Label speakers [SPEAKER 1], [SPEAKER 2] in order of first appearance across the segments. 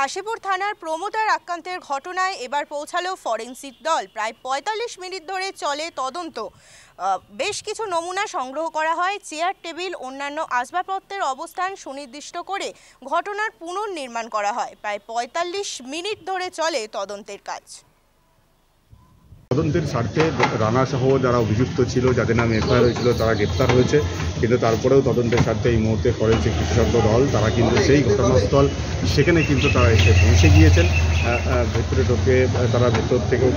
[SPEAKER 1] কাশীপুর থানার প্রমোটার আক্রান্তের ঘটনায় এবার পৌঁছালো ফরেনসিক দল। প্রায় ৪৫ মিনিট ধরে চলে তদন্ত। বেশ কিছু নমুনা সংগ্রহ করা হয়। চেয়ার, টেবিল, অন্যান্য আসবাবপত্রের অবস্থান সুনির্দিষ্ট করে ঘটনার পুনর্নির্মাণ করা হয়। প্রায় ৪৫ মিনিট ধরে চলে তদন্তের কাজ।
[SPEAKER 2] তদন্তের স্বার্থে রানা সহ যারা অভিযুক্ত ছিল, যাদের নামে এফআইআর হয়েছিল, তারা গ্রেপ্তার হয়েছে। কিন্তু তারপরেও তদন্তের স্বার্থে এই মুহূর্তে ফরেনসিক বিশেষজ্ঞ দল তারা কিন্তু সেই ঘটনাস্থল সেখানে কিন্তু তারা এসে পৌঁছে গিয়েছেন। ভেতরে ঢোকে তারা ভেতর থেকেও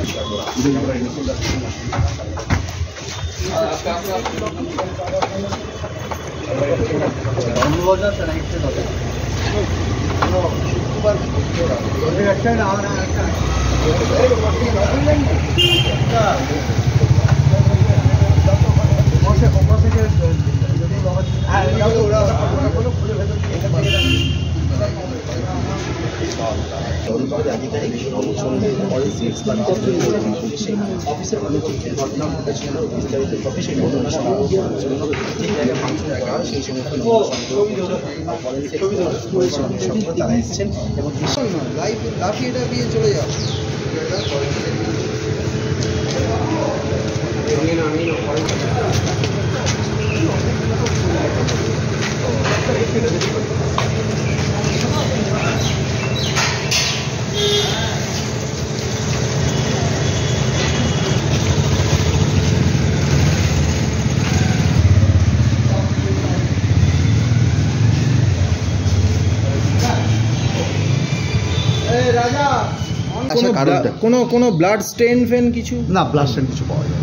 [SPEAKER 3] কোনো ব্লাড স্টেন ফেন কিছু
[SPEAKER 4] না, ব্লাড স্টেন কিছু পাওয়া যায়।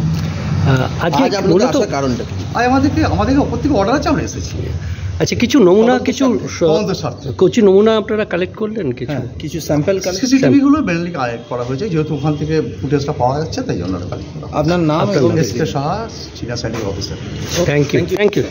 [SPEAKER 3] কারণটা কি?
[SPEAKER 4] আমাদেরকে ওপর থেকে অর্ডার আছে, আমরা এসেছি।
[SPEAKER 5] আচ্ছা, কিছু নমুনা কিছু নমুনা আপনারা কালেক্ট করলেন?
[SPEAKER 3] কিছু স্যাম্পল
[SPEAKER 4] সিসিটিভি গুলো মেনলি কালেক্ট করা হয়েছে, যেহেতু ওখান থেকে ফুটেজটা পাওয়া যাচ্ছে, তাই জন্য কালেক্ট করা।
[SPEAKER 3] আপনার নাম?
[SPEAKER 4] SK Saha, senior signing officer.
[SPEAKER 5] Thank you.